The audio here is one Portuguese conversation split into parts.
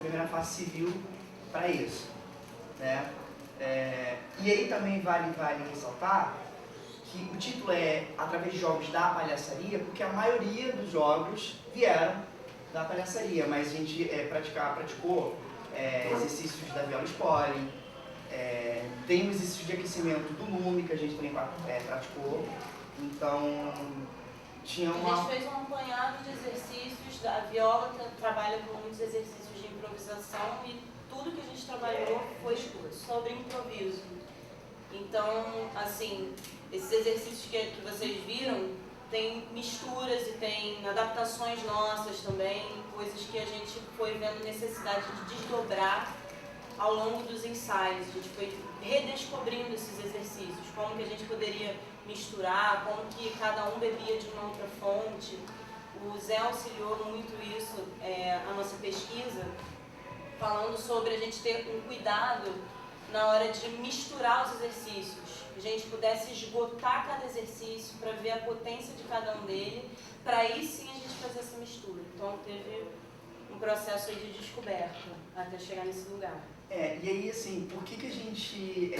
primeira fase civil para isso, né? E aí também vale ressaltar que o título é através de jogos da palhaçaria, porque a maioria dos jogos vieram da palhaçaria, mas a gente praticou exercícios da Viola Spoiling, tem um exercício de aquecimento do Lume que a gente também praticou, então tinha uma... A gente fez um apanhado de exercícios, a Viola trabalha com muitos exercícios de improvisação e tudo que a gente trabalhou foi sobre improviso. Então, assim, esses exercícios que vocês viram, tem misturas e tem adaptações nossas também, coisas que a gente foi vendo necessidade de desdobrar ao longo dos ensaios. A gente foi redescobrindo esses exercícios, como que a gente poderia misturar, como que cada um bebia de uma outra fonte. O Zé auxiliou muito isso, a nossa pesquisa, falando sobre a gente ter um cuidado na hora de misturar os exercícios, que a gente pudesse esgotar cada exercício para ver a potência de cada um dele, para aí sim a gente fazer essa mistura. Então teve um processo aí de descoberta até chegar nesse lugar. E aí assim, por que a gente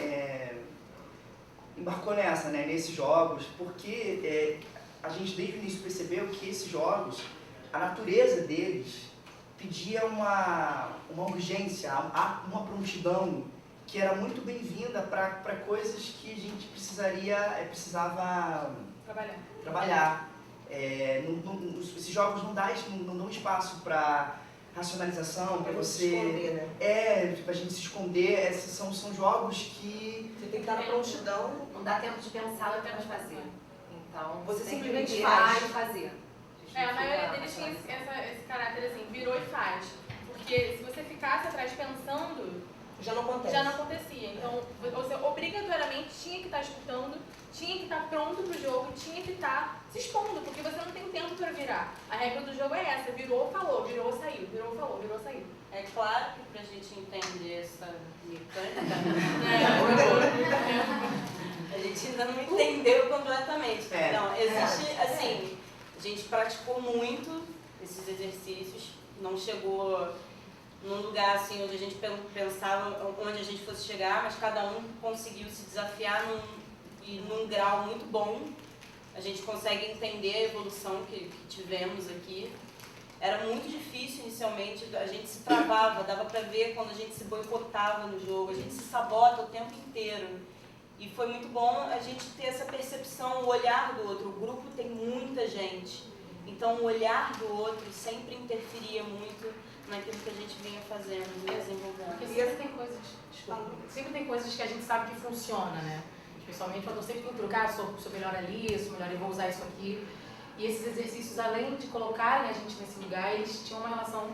embarcou nessa, né, nesses jogos? Porque a gente desde o início percebeu que esses jogos, a natureza deles pedia uma urgência, uma prontidão que era muito bem-vinda para coisas que a gente precisava trabalhar. Esses jogos não dão espaço para racionalização, para você... esconder, né? Pra gente se esconder. São jogos que... Você tem que estar na prontidão. Não dá tempo de pensar no que vamos fazer. Então, você tem simplesmente que virar faz. e fazer. A maioria deles tinha esse caráter assim, virou e faz. Porque se você ficasse atrás pensando, já não acontece. Já não acontecia. Então, você obrigatoriamente tinha que estar escutando, tinha que estar pronto para o jogo, tinha que estar se expondo, porque você não tem tempo para virar. A regra do jogo é essa, virou, falou, virou, saiu, virou, falou, virou, saiu. É claro que para a gente entender essa mecânica, a gente ainda não entendeu completamente. Então, existe, assim, a gente praticou muito esses exercícios, não chegou num lugar assim onde a gente pensava onde a gente fosse chegar, mas cada um conseguiu se desafiar num grau muito bom. A gente consegue entender a evolução que tivemos aqui. Era muito difícil inicialmente, a gente se travava, dava para ver quando a gente se boicotava no jogo, a gente se sabota o tempo inteiro. E foi muito bom a gente ter essa percepção, o olhar do outro. O grupo tem muita gente, então o olhar do outro sempre interferia muito naquilo que a gente vinha fazendo, desenvolvendo. Porque sempre tem coisas que a gente sabe que funciona, né? Especialmente quando eu sempre tenho que trocar, sou melhor ali, sou melhor e vou usar isso aqui. E esses exercícios, além de colocarem a gente nesse lugar, eles tinham uma relação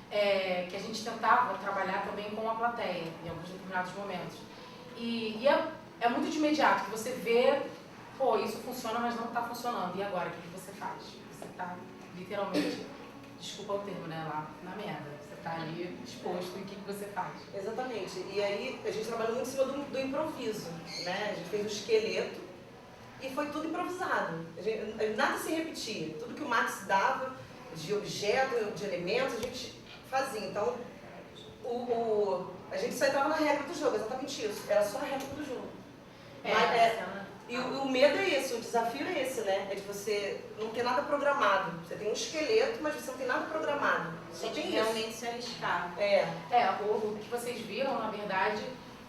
que a gente tentava trabalhar também com a plateia, em alguns determinados momentos. E é muito de imediato, que você vê, pô, isso funciona, mas não está funcionando. E agora, o que você faz? Você está literalmente, desculpa o termo, né, lá na merda. Você está ali exposto e o que você faz? Exatamente. E aí a gente trabalhou muito em cima do improviso, né? A gente fez o esqueleto e foi tudo improvisado. Nada se repetia. Tudo que o Max dava de objeto, de elementos, a gente fazia. Então, a gente só entrava na regra do jogo, exatamente isso. Era só a regra do jogo. E o medo é esse, o desafio é esse, né? É de você não ter nada programado. Você tem um esqueleto, mas você não tem nada programado. Só tem realmente se arriscar. O que vocês viram, na verdade,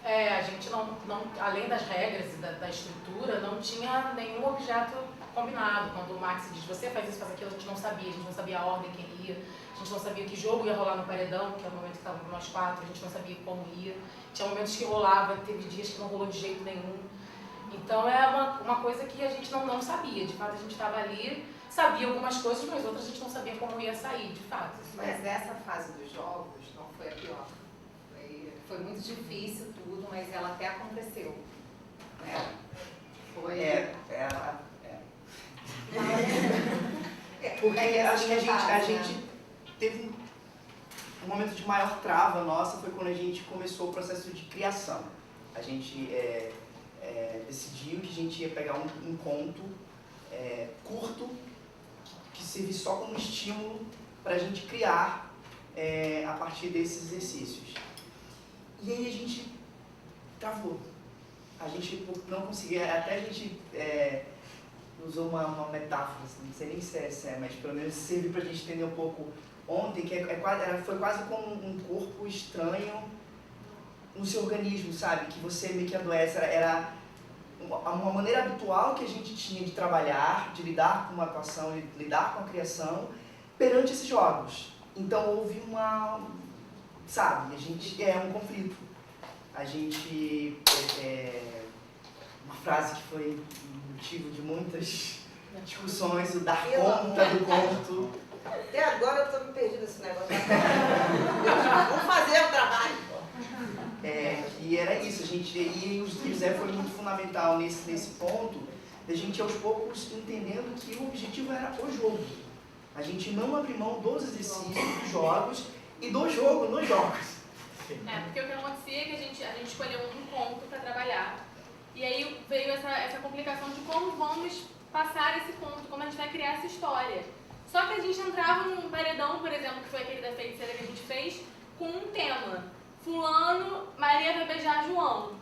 a gente não, além das regras e da estrutura, não tinha nenhum objeto combinado. Quando o Max diz, você faz isso, faz aquilo, a gente não sabia a ordem, quem ia, a gente não sabia que jogo ia rolar no paredão, que era o momento que estávamos nós quatro, a gente não sabia como ia. Tinha momentos que rolava, teve dias que não rolou de jeito nenhum. Então é uma coisa que a gente não sabia. De fato, a gente estava ali, sabia algumas coisas, mas outras a gente não sabia como ia sair, de fato. Mas essa fase dos jogos não foi a pior. Foi muito difícil tudo, mas ela até aconteceu. Porque acho que a gente teve um momento de maior trava nossa, foi quando a gente começou o processo de criação. A gente decidiu que a gente ia pegar um conto curto que servisse só como estímulo para a gente criar a partir desses exercícios. E aí a gente travou. A gente não conseguia, até a gente usou uma metáfora, assim, não sei nem se é, mas pelo menos serviu pra gente entender um pouco ontem, que foi quase como um corpo estranho no seu organismo, sabe? Que você meio que adoece, era uma maneira habitual que a gente tinha de trabalhar, de lidar com uma atuação, de lidar com a criação, perante esses jogos. Então houve sabe, a gente um conflito. A gente, uma frase que foi motivo de muitas discussões, o dar conta do conto. Até agora eu tô me perdendo nesse negócio. Vamos fazer o trabalho. E era isso, e o Zé foi muito fundamental nesse ponto, da gente aos poucos entendendo que o objetivo era o jogo. A gente não abrir mão dos exercícios, dos jogos e do jogo nos jogos. Porque o que acontecia é que a gente escolheu um conto para trabalhar. E aí veio essa complicação de como vamos passar esse conto, como a gente vai criar essa história. Só que a gente entrava num paredão, por exemplo, que foi aquele da feiticeira que a gente fez, com um tema. Fulano, Maria vai beijar João.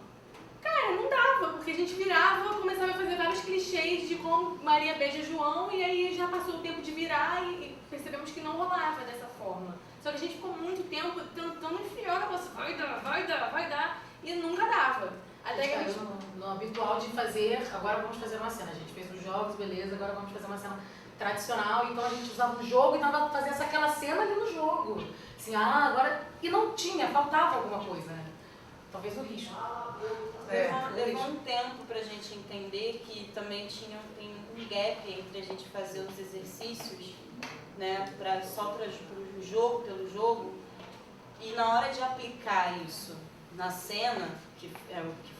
Cara, não dava, porque a gente virava, começava a fazer vários clichês de como Maria beija João, e aí já passou o tempo de virar e percebemos que não rolava dessa forma. Só que a gente ficou muito tempo tentando enfiar o negócio, vai dar, e nunca dava. Até que a gente... no habitual de fazer, agora vamos fazer uma cena. A gente fez os jogos, beleza, agora vamos fazer uma cena tradicional, então a gente usava o jogo e tava fazendo aquela cena ali no jogo. Assim, agora... E não tinha, faltava alguma coisa, né? Talvez o risco. Levou um tempo pra gente entender que também tem um gap entre a gente fazer os exercícios, né, só para o jogo, pelo jogo, e na hora de aplicar isso na cena, que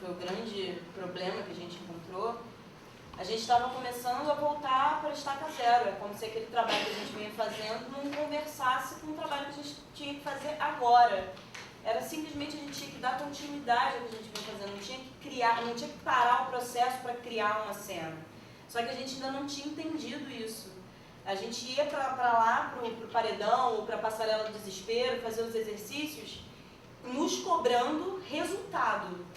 foi o grande problema que a gente encontrou, a gente estava começando a voltar para estaca zero. É como se aquele trabalho que a gente vinha fazendo não conversasse com o trabalho que a gente tinha que fazer agora. Era simplesmente a gente tinha que dar continuidade ao que a gente vinha fazendo, não tinha que criar, não tinha que parar o processo para criar uma cena. Só que a gente ainda não tinha entendido isso. A gente ia para lá, para o paredão ou para a passarela do desespero, fazer os exercícios, nos cobrando resultado.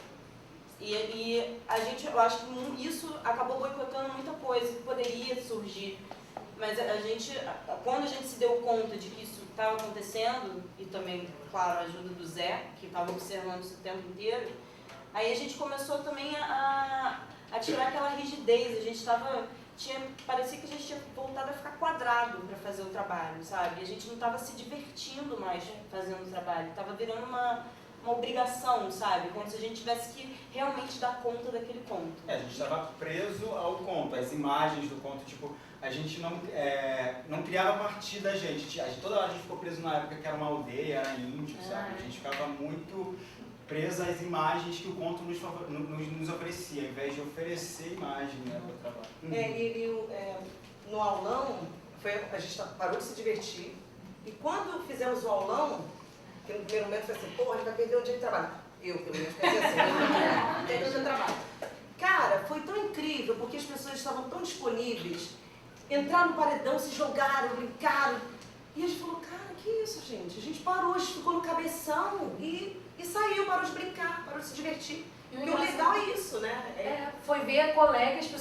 E a gente, eu acho que isso acabou boicotando muita coisa que poderia surgir. Mas quando a gente se deu conta de que isso estava acontecendo, e também, claro, a ajuda do Zé, que estava observando isso o tempo inteiro, aí a gente começou também a tirar aquela rigidez. Parecia que a gente tinha voltado a ficar quadrado para fazer o trabalho, sabe? E a gente não estava se divertindo mais fazendo o trabalho, estava virando uma obrigação, sabe? Como se a gente tivesse que realmente dar conta daquele conto. A gente estava preso ao conto, às imagens do conto, tipo, a gente não criava a partir da gente. Toda hora a gente ficou preso na época que era uma aldeia, era índio, sabe? A gente ficava muito preso às imagens que o conto nos oferecia, ao invés de oferecer imagem, né, para o trabalho. No aulão, a gente parou de se divertir, e quando fizemos o aulão, que no primeiro momento foi assim, a gente vai perder um dia de trabalho. Eu, pelo menos, pensei assim, perder um dia de trabalho. Cara, foi tão incrível, porque as pessoas estavam tão disponíveis, entraram no paredão, se jogaram, brincaram, e a gente falou, cara, que isso, gente? A gente parou, a gente ficou no cabeção e saiu, parou de brincar, parou de se divertir. E o legal é isso, né? Foi ver colegas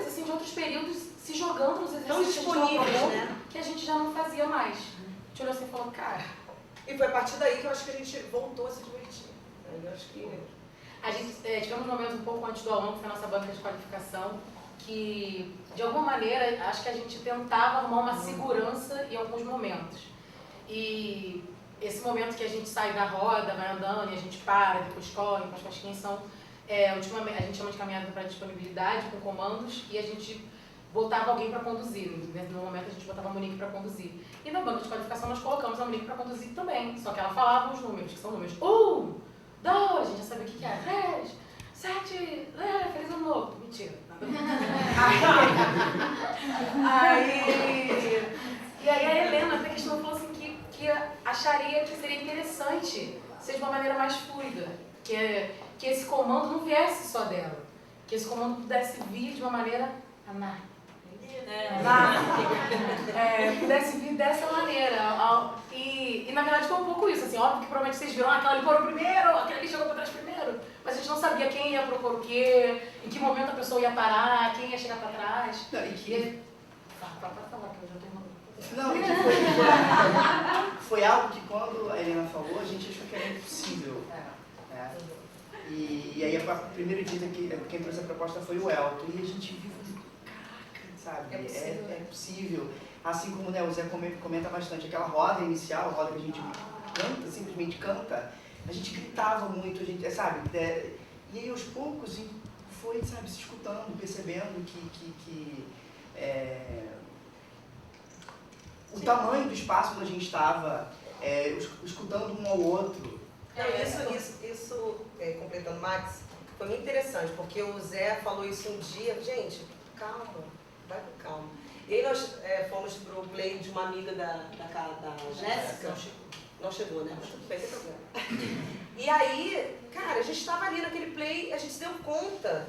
assim, de outros períodos se jogando nos exercícios tão disponíveis, né? Que a gente já não fazia mais. A gente olhou assim e falou, cara... E foi a partir daí que eu acho que a gente voltou a se divertir. Eu acho que... A gente tivemos um momento um pouco antes do aulão, que foi a nossa banca de qualificação, que, de alguma maneira, acho que a gente tentava arrumar uma segurança em alguns momentos. E esse momento que a gente sai da roda, vai andando e a gente para, depois corre, depois faz quem são, a gente chama de caminhada para disponibilidade, com comandos, e a gente botava alguém para conduzir. No momento a gente botava a Monique para conduzir. E na banca de qualificação nós colocamos a Monique para conduzir também, só que ela falava os números, que são números 1, 2, a gente já sabia o que era, 3, 7, feliz ano novo. Mentira. E aí a Helena até questionou, falou assim que acharia que seria interessante ser de uma maneira mais fluida, que esse comando não viesse só dela, que esse comando pudesse vir de uma maneira pudesse vir dessa maneira. E na verdade foi um pouco isso, assim, óbvio que provavelmente vocês viram aquela ali parou primeiro, aquele ali chegou pra trás primeiro, mas a gente não sabia quem ia propor o quê, em que momento a pessoa ia parar, quem ia chegar pra trás. Não, e que... Pode falar que eu já tô enrolando. Não, e que foi algo que quando a Helena falou, a gente achou que era impossível. Né? E aí, o primeiro dia que quem trouxe a proposta foi o Elton, e a gente viu, caraca, sabe? É possível. Assim como, né, o Zé comenta bastante, aquela roda inicial, a roda que a gente canta, simplesmente canta, a gente gritava muito, a gente, sabe? E aí, aos poucos, foi, sabe, se escutando, percebendo que o tamanho do espaço onde a gente estava, escutando um ao outro. Isso, completando o Max, foi muito interessante, porque o Zé falou isso um dia, gente, calma, vai com calma. E aí nós fomos pro play de uma amiga da Jéssica. Não chegou, né? Mas tudo bem, sem problema. E aí, cara, a gente estava ali naquele play, a gente se deu conta,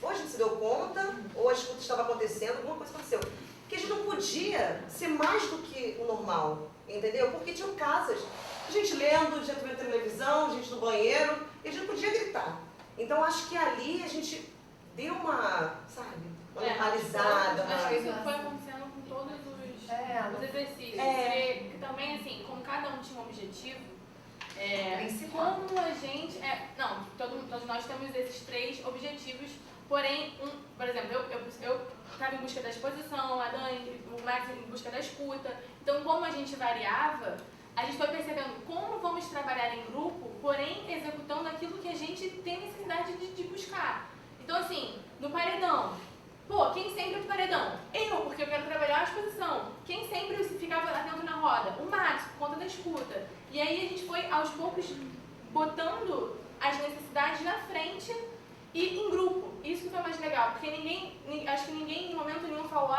ou a gente se deu conta, ou a escuta estava acontecendo, alguma coisa aconteceu. Que a gente não podia ser mais do que o normal, entendeu? Porque tinham casas, a gente lendo, gente vendo televisão, gente no banheiro, e a gente não podia gritar. Então acho que ali a gente deu uma, sabe, uma normalizada. Acho que isso foi acontecendo com todos os exercícios. Porque também, assim, como cada um tinha um objetivo, como a gente... todos nós temos esses 3 objetivos, porém, por exemplo, eu estava em busca da exposição, a Dani, o Max em busca da escuta. Então, como a gente variava, a gente foi percebendo como vamos trabalhar em grupo, porém executando aquilo que a gente tem necessidade de buscar. Então, assim, no paredão, quem sempre é do paredão? Eu, porque eu quero trabalhar a exposição. Quem sempre ficava atento na roda? O Max, por conta da escuta. E aí a gente foi, aos poucos, botando as necessidades na frente e em grupo. Isso que foi mais legal, porque acho que ninguém em momento nenhum falou,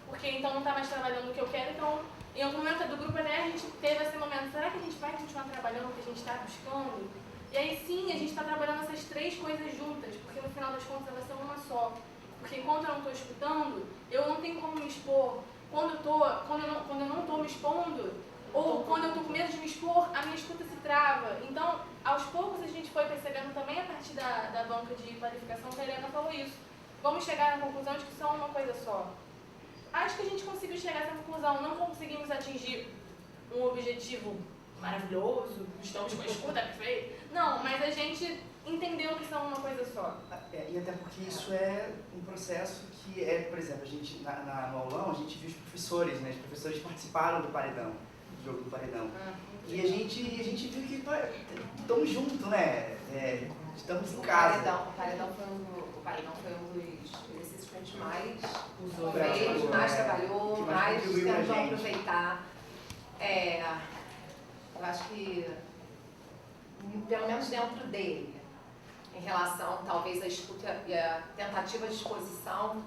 porque então não está mais trabalhando o que eu quero, então em algum momento do grupo até a gente teve esse momento, será que a gente vai continuar trabalhando o que a gente está buscando? E aí sim, a gente está trabalhando essas 3 coisas juntas, porque no final das contas elas são uma só. Porque enquanto eu não estou escutando, eu não tenho como me expor. Quando eu não estou me expondo, ou quando eu estou com medo de me expor, a minha escuta se trava. Então, aos poucos a gente foi percebendo também a partir da banca de clarificação que a Helena falou isso. Vamos chegar na conclusão de que são uma coisa só. Acho que a gente conseguiu chegar a essa conclusão. Não conseguimos atingir um objetivo maravilhoso, estamos com a escuta perfeita. Não, mas a gente entendeu que são uma coisa só. E até porque isso é um processo que por exemplo, a gente, no aulão, a gente viu os professores, né? Os professores participaram do paredão, do jogo do paredão. E a gente viu que estamos juntos, né? Estamos em casa. O paredão foi um dos exercícios que a gente mais usou, mais trabalhou, mais tentou aproveitar. Eu acho que, pelo menos dentro dele, em relação, talvez, à escuta e à tentativa de exposição,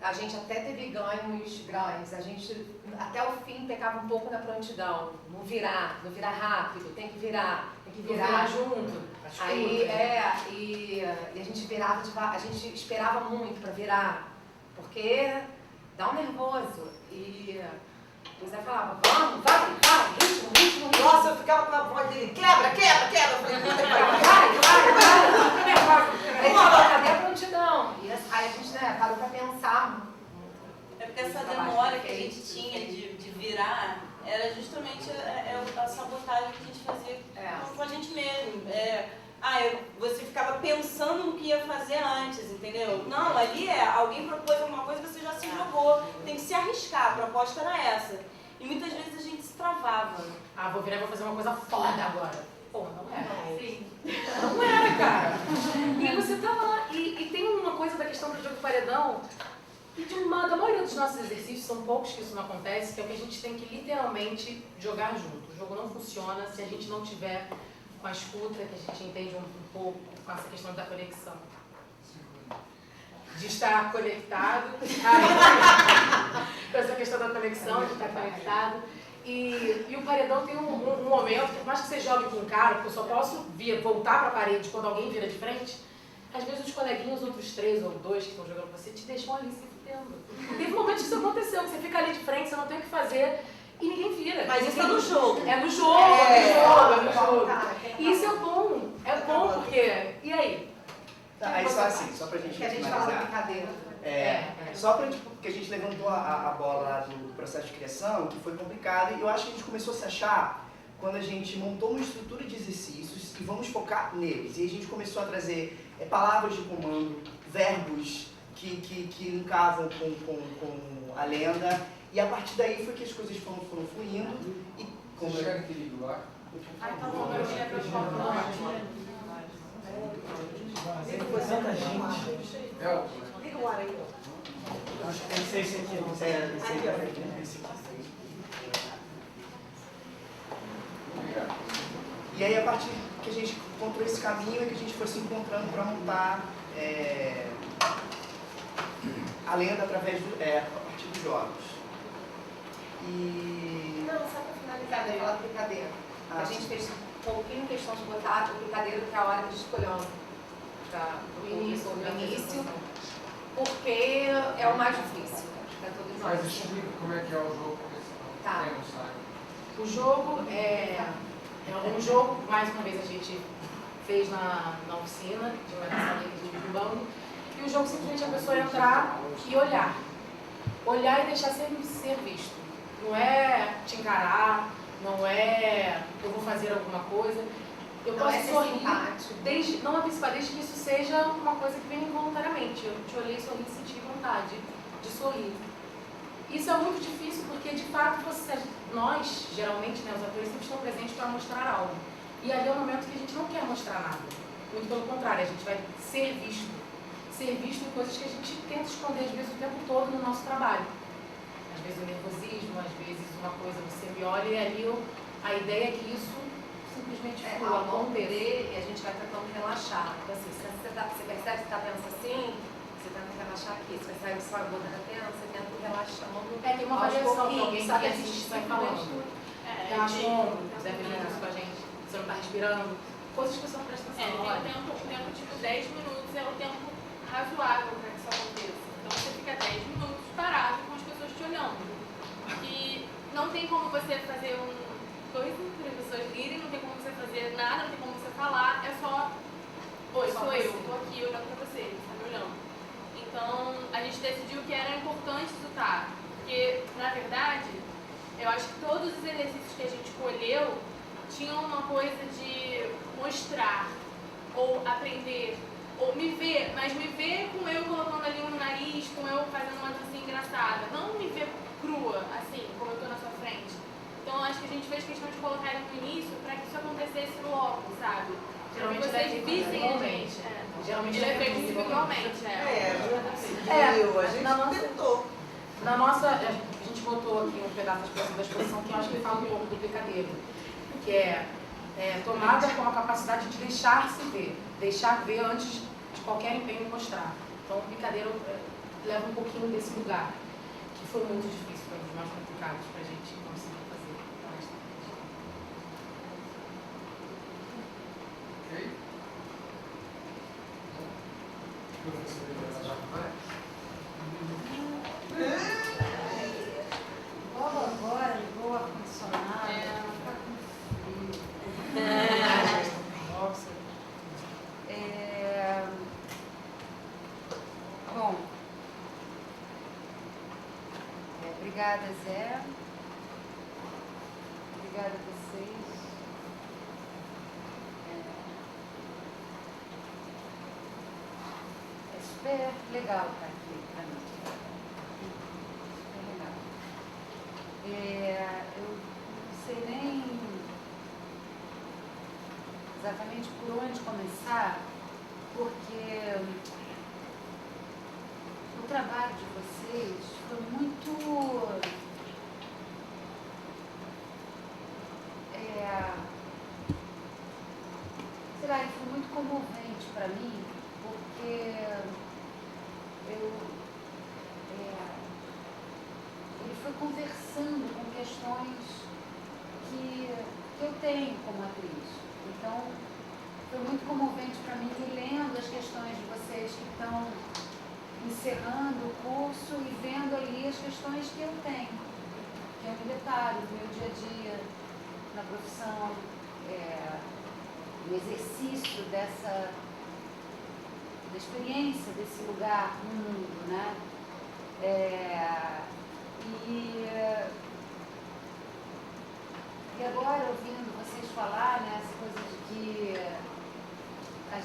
a gente até teve ganhos grandes. A gente, até o fim, pecava um pouco na prontidão. Não virar rápido, tem que virar junto. Aí, e a gente virava devagar, a gente esperava muito para virar, porque dá um nervoso. E o Zé falava, vamos, vai, ritmo. Nossa, eu ficava com a voz dele, quebra. Eu falei, vai. Aí ele falou, cadê a prontidão? E aí a gente parou para pensar. É porque essa demora que a gente tinha de virar era justamente a sabotagem que a gente fazia com a gente mesmo. Você ficava pensando no que ia fazer antes, entendeu? Não, ali alguém propôs alguma coisa e você já se jogou. Tem que se arriscar, a proposta era essa. E muitas vezes a gente se travava. Vou virar e vou fazer uma coisa foda agora. Não era. Sim. Não era, cara. E você tá lá. E tem uma coisa da questão do jogo paredão, e da maioria dos nossos exercícios, são poucos que isso não acontece, que é o que a gente tem que literalmente jogar junto. O jogo não funciona se a gente não tiver com a escuta, que a gente entende um pouco com essa questão da conexão. De estar conectado. Com essa questão da conexão, de estar conectado. E o paredão tem um momento, por mais que você jogue com um cara, porque eu só posso voltar para a parede quando alguém vira de frente, às vezes os coleguinhas, outros 3 ou 2 que estão jogando com você, te deixam ali entendo. Teve momentos que isso aconteceu, que você fica ali de frente, você não tem o que fazer e ninguém vira. Mas isso é no jogo. É no jogo, é no jogo. E isso é bom porque... E aí? Aí só assim, só pra gente Que a gente fala da finalizar. brincadeira. Só pra gente, porque a gente levantou a bola lá do processo de criação, que foi complicado, e eu acho que a gente começou a se achar quando a gente montou uma estrutura de exercícios e vamos focar neles. E a gente começou a trazer palavras de comando, verbos que linkavam com a lenda, e a partir daí foi que as coisas foram fluindo. E como Você chega aquele lá? Liga o ar aí, ó. Acho que tem que ser esse aqui. E aí, a partir que a gente encontrou esse caminho, é que a gente foi se encontrando para montar a lenda a partir dos jogos. E... Não, só para finalizar, daí falar do picadeiro. A gente fez um pouquinho questão de botar o picadeiro, que é a hora que a gente escolheu o início, porque é o mais difícil para todos nós. Mas explica como é que é o jogo. Tá. O jogo é um jogo, mais uma vez a gente fez na oficina de organização de bando, e o jogo simplesmente é a pessoa entrar e olhar. Olhar e deixar ser visto. Não é te encarar, não é eu vou fazer alguma coisa. Eu Não posso é ser sorrir, simpático. não antecipar, desde que isso seja uma coisa que vem involuntariamente. Eu te olhei, sorri e senti vontade de sorrir. Isso é muito difícil porque, de fato, nós, geralmente, os atores sempre estão presentes para mostrar algo. E ali é um momento que a gente não quer mostrar nada. Muito pelo contrário, a gente vai ser visto. Ser visto em coisas que a gente tenta esconder, às vezes, o tempo todo no nosso trabalho. Às vezes o nervosismo, às vezes uma coisa você me olha e ali a ideia é que isso simplesmente flua. Ao longo dele, a gente vai tentando relaxar. Então, assim, se você percebe que está tenso assim, você tenta relaxar aqui. Se percebe que sua boca está tensa, você tenta ir relaxando. Tem uma aos variação, pouquinhos, alguém sabe que a gente vai falando. Relaxa o ombro, quiser vir isso com a gente, você não está respirando. Coisas que você não presta atenção. Tem um tempo tipo 10 minutos, é o tempo razoável para que isso aconteça. Então você fica 10 minutos parado com as pessoas te olhando. E não tem como você fazer coisa para as pessoas irem, não tem como você fazer nada, não tem como você falar, é só, oi, sou eu, tô aqui olhando para você, você tá me olhando. Então a gente decidiu que era importante escutar, porque na verdade eu acho que todos os exercícios que a gente escolheu tinham uma coisa de mostrar, ou aprender, ou me ver, mas me ver com eu colocando ali no nariz, com eu fazendo uma dancinha engraçada, não me ver crua, assim, como eu tô na sua frente. Então acho que a gente fez questão de colocar ele no início para que isso acontecesse logo, sabe? Para que vocês vissem a gente. Geralmente Ele é feito individualmente, A gente tentou. Na nossa, a gente botou aqui um pedaço da exposição que eu acho que fala um pouco do picadeiro, que é tomada com a capacidade de deixar-se ver, deixar ver antes de qualquer empenho em mostrar. Então o picadeiro leva um pouquinho desse lugar, que foi muito difícil, foi um dos mais complicados para a gente conseguir fazer. Ok? Logo agora ligou o ar-condicionado, fica com frio. Bom, obrigada, Zé. Obrigada a vocês. É super legal estar aqui para mim. Super legal. Eu não sei nem exatamente por onde começar, porque o trabalho de vocês foi muito sei lá, ele foi muito comovente para mim, porque ele foi conversando com questões que eu tenho como atriz. Então, foi muito comovente para mim, e lendo as questões de vocês que estão encerrando o curso e vendo ali as questões que eu tenho, que eu me deparo no meu dia a dia, na profissão, no exercício da experiência desse lugar no mundo, né? E agora, ouvindo vocês falar, né, essa coisa de que a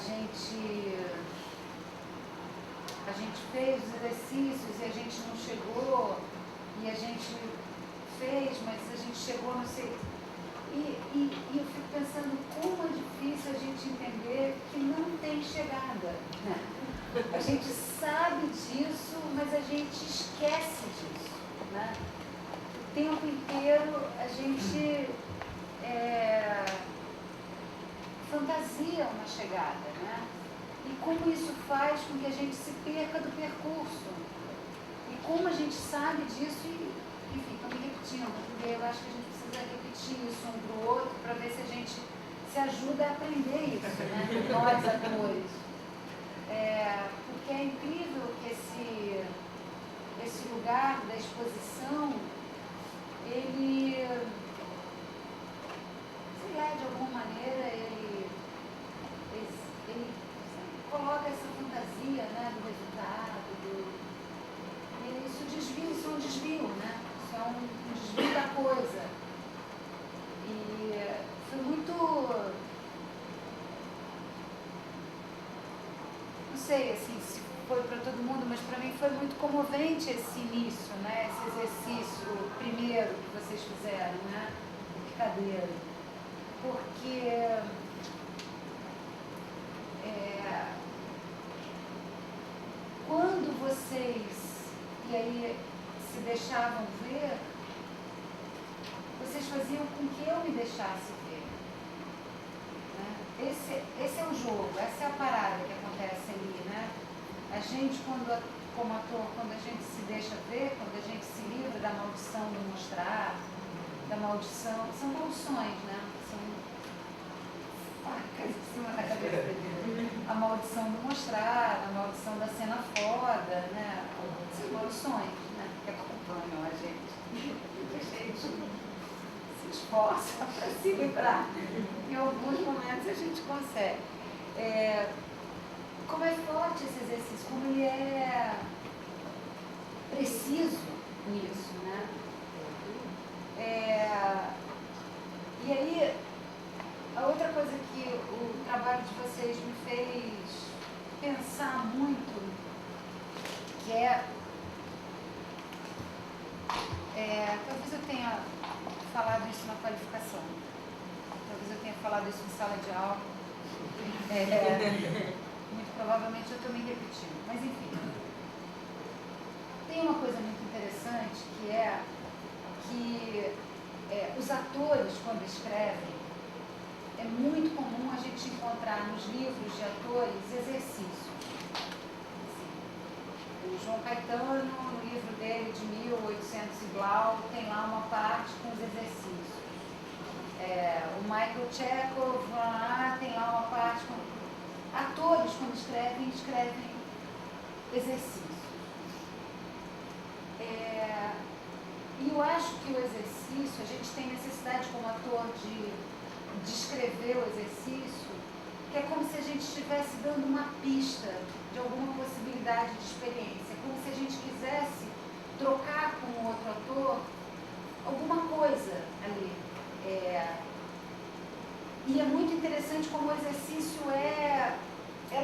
gente fez os exercícios e a gente não chegou, e a gente fez, mas a gente chegou, não sei. E eu fico pensando como é difícil a gente entender que não tem chegada, né? A gente sabe disso, mas a gente esquece disso, né? O tempo inteiro a gente fantasia uma chegada, né? E como isso faz com que a gente se perca do percurso. E como a gente sabe disso e fica me repetindo, porque eu acho que a gente precisa repetir isso um para o outro para ver se a gente se ajuda a aprender isso, né? Nós, atores. Porque é incrível que esse lugar da exposição, ele, sei lá, de alguma maneira, ele coloca essa fantasia, né, do resultado, isso é um desvio, né? Isso é um desvio da coisa. E foi muito, não sei assim, se foi para todo mundo, mas para mim foi muito comovente esse início, né? Esse exercício primeiro que vocês fizeram, né? De picadeiro. Porque quando vocês, e aí se deixavam ver, vocês faziam com que eu me deixasse ver, né? Esse é o jogo, essa é a parada que acontece ali, né? A gente, como ator, quando a gente se deixa ver, quando a gente se livra da maldição do mostrar, da maldição, são maldições, né? São facas em cima da cabeça dele. A maldição do mostrar, a maldição da cena foda, né? São maldições, né? Que acompanham a gente. A gente se esforça para se livrar. Em alguns momentos a gente consegue. Como é forte esse exercício, como ele é preciso nisso, né? E aí, a outra coisa que o trabalho de vocês me fez pensar muito, que talvez eu tenha falado isso na qualificação, talvez eu tenha falado isso em sala de aula, muito provavelmente eu estou me repetindo, mas enfim. Tem uma coisa muito interessante que os atores, quando escrevem, é muito comum a gente encontrar nos livros de atores exercícios. O João Caetano, no livro dele de 1800 e blau, tem lá uma parte com os exercícios. O Michael Chekhov tem lá uma parte com... Atores, quando escrevem exercícios. E eu acho que o exercício, a gente tem necessidade como ator de escrever o exercício, que é como se a gente estivesse dando uma pista de alguma possibilidade de experiência, como se a gente quisesse trocar com o outro ator alguma coisa ali. E é muito interessante como o exercício é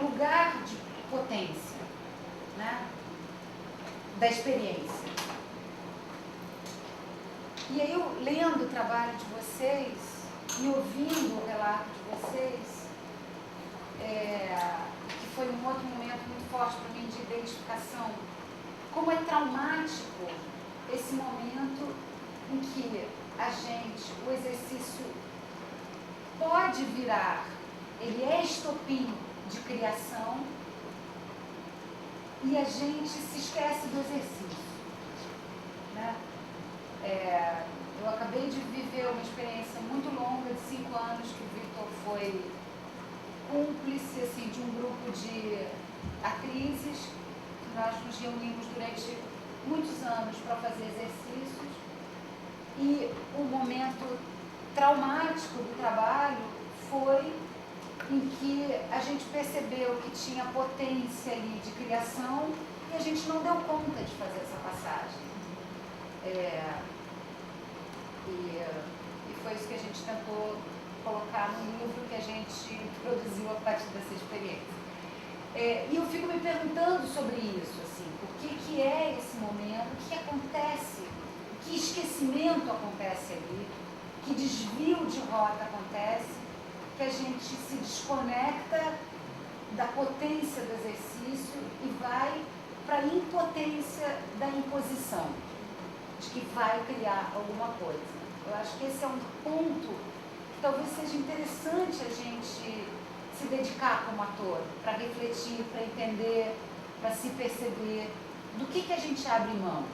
lugar de potência, né? Da experiência. E aí eu, lendo o trabalho de vocês e ouvindo o relato de vocês, que foi um outro momento muito forte para mim de identificação, como é traumático esse momento em que o exercício pode virar, ele é estopim de criação e a gente se esquece do exercício, né? Eu acabei de viver uma experiência muito longa de 5 anos que o Victor foi cúmplice assim, de um grupo de atrizes nós nos reunimos durante muitos anos para fazer exercícios e o momento traumático do trabalho foi em que a gente percebeu que tinha potência ali de criação e a gente não deu conta de fazer essa passagem. E foi isso que a gente tentou colocar no livro que a gente produziu a partir dessa experiência. E eu fico me perguntando sobre isso, assim, o que é esse momento, o que acontece, que esquecimento acontece ali, que desvio de rota acontece, que a gente se desconecta da potência do exercício e vai para a impotência da imposição, de que vai criar alguma coisa. Eu acho que esse é um ponto que talvez seja interessante a gente se dedicar como ator, para refletir, para entender, para se perceber do que a gente abre mão.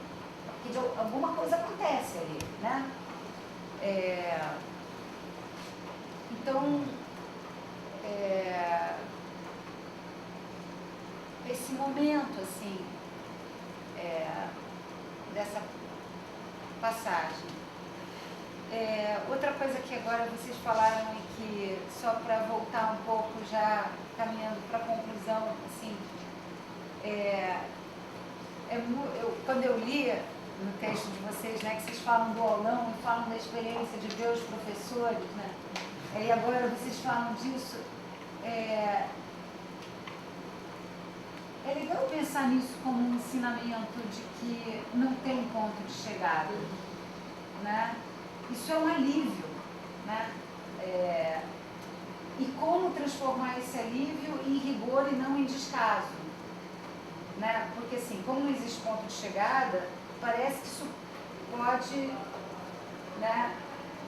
Porque alguma coisa acontece ali, né? Então, esse momento, assim, dessa passagem. Outra coisa que agora vocês falaram e que, só para voltar um pouco, já caminhando para a conclusão, assim, quando eu li no texto de vocês, né, que vocês falam do aulão e falam da experiência de ver os professores, né, e agora vocês falam disso, é legal pensar nisso como um ensinamento de que não tem ponto de chegada, né? Isso é um alívio, né? E como transformar esse alívio em rigor e não em descaso, né? Porque assim, como não existe ponto de chegada, parece que isso pode, né,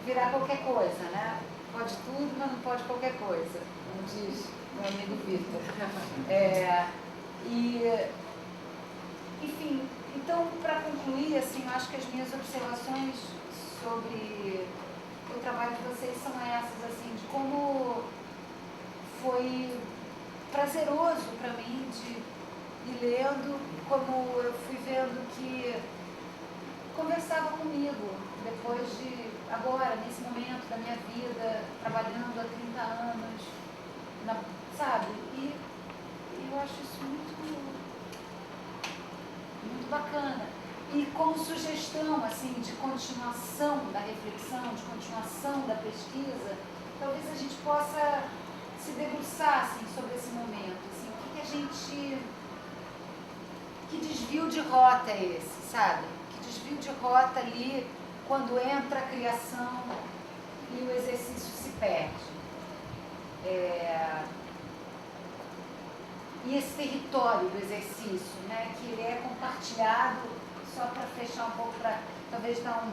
virar qualquer coisa, né? Pode tudo, mas não pode qualquer coisa, como diz meu amigo Vitor. Enfim, então, para concluir, assim, eu acho que as minhas observações sobre o trabalho de vocês são essas, assim, de como foi prazeroso para mim de ir lendo, como eu fui vendo que conversava comigo depois de, agora, nesse momento da minha vida, trabalhando há 30 anos, sabe? E eu acho isso muito bacana. E como sugestão, assim, de continuação da reflexão, de continuação da pesquisa, talvez a gente possa se debruçar, assim, sobre esse momento, assim, o que a gente... Que desvio de rota é esse, sabe? Que desvio de rota ali, quando entra a criação e o exercício se perde. E esse território do exercício, né, que ele é compartilhado, só para fechar um pouco, para talvez dar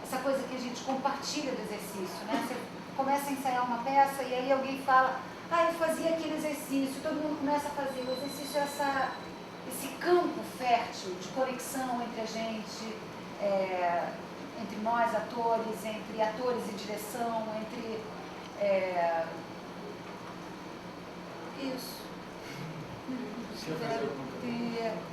essa coisa que a gente compartilha do exercício, né? Você começa a ensaiar uma peça e aí alguém fala, eu fazia aquele exercício, todo mundo começa a fazer. O exercício é esse campo fértil de conexão entre a gente, entre nós atores, entre atores e direção, entre... Isso. Você vai fazer alguma coisa?